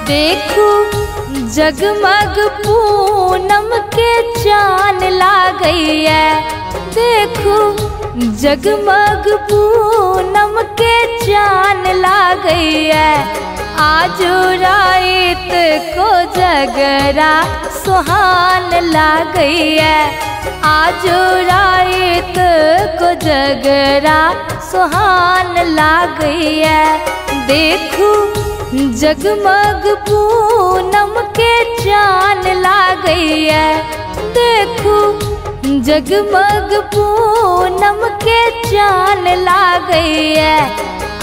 देखू जगमग पूनम के चांद लागई है। देखू जगमग पूनम के चांद लागई है। आज रात को जगरा सुहान लागई है। आज रात को जगरा सुहान लागई है। देखू जगमग पूनम के चांद लागई है। देखू जगमग पूनम के चांद लागई है।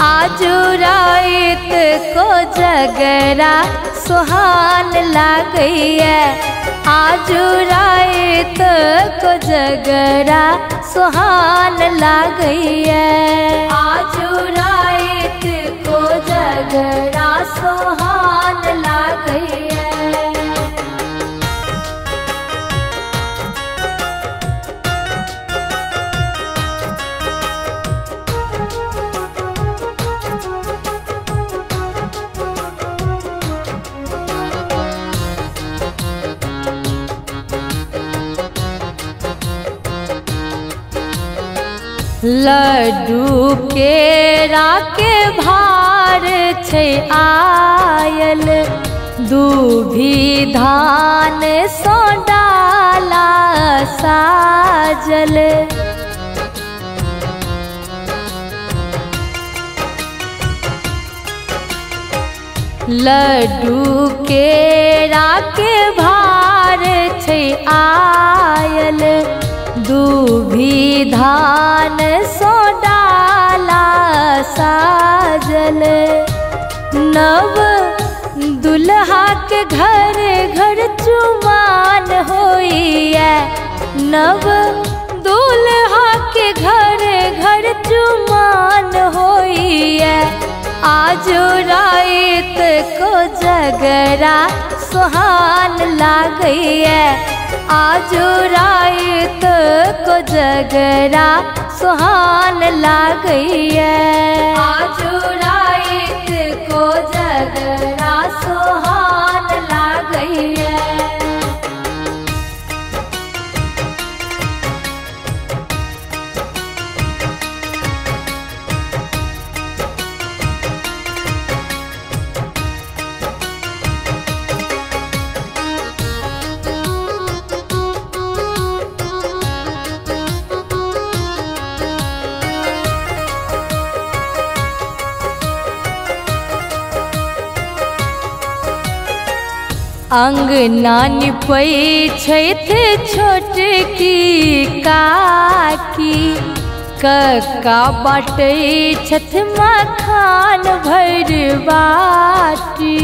आज रात को जगरा सुहान लागई है। आज रात को जगरा सुहान लागई है। आज रात को जगरा सुहान लागई है। लड्डू केरा के भार छै आयल। दूभी धान सो डाला साजल। लड्डू केरा के भार छै आयल। दूभी धान सो डाला साजल। नव दुल्हा के घर घर चुमान होई है। नव दुल्हा के घर घर चुमान होई है। आज रात को जगरा सुहान लागई है। आज रात को जगरा सुहान लागई है। आज रात को जगरा सुहान लागई है। अंगना निपै छथि छोटकी काकी। कक्का बाटै छथि मखान भर बाटी।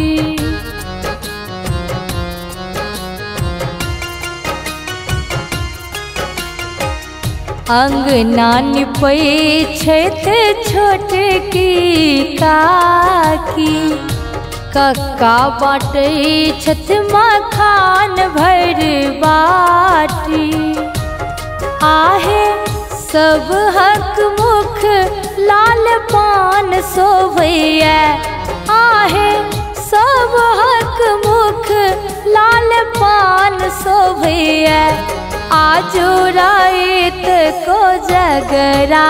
अंगना निपै छथि छोटकी काकी। कक्का बाटै छथि मखान भर बाटी। आहे सब हक मुख लाल पान शोभैया। आहे सब हक मुख लाल पान शोभैया। आज रात को जगरा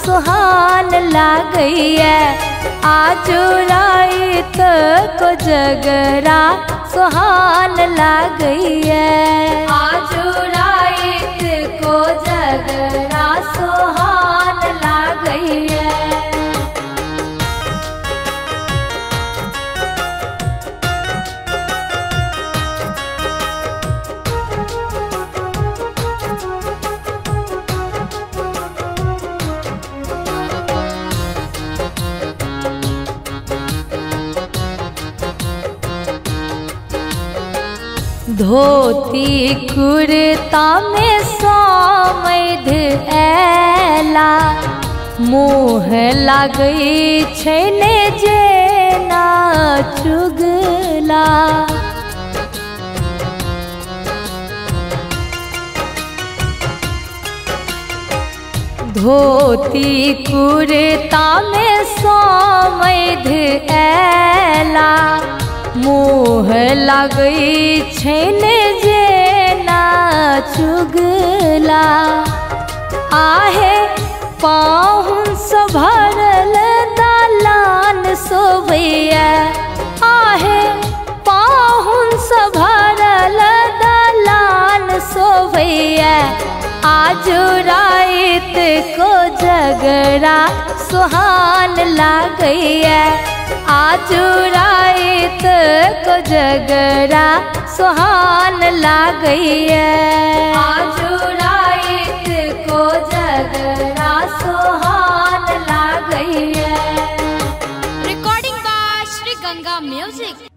सुहान लागई है। आज रात को जगरा सुहान लागई है। आज रात को जगरा सुहान लागई है। धोती कुर्ता में समैध ऐला। मुँह लागई छैने जेना चुगला। धोती कुर्ता में समैध ऐला। मोह लगई छैने जेना चुगला आहे पाहुन स भरल दालान सोवैया आहे पाहुन स भरल दालान सोवैया आज रात को जगरा सुहान लागैया आज रात को जगरा सुहान लागैया आज रात को जगरा सुहान लागैया। Recording by Sri Ganga Music।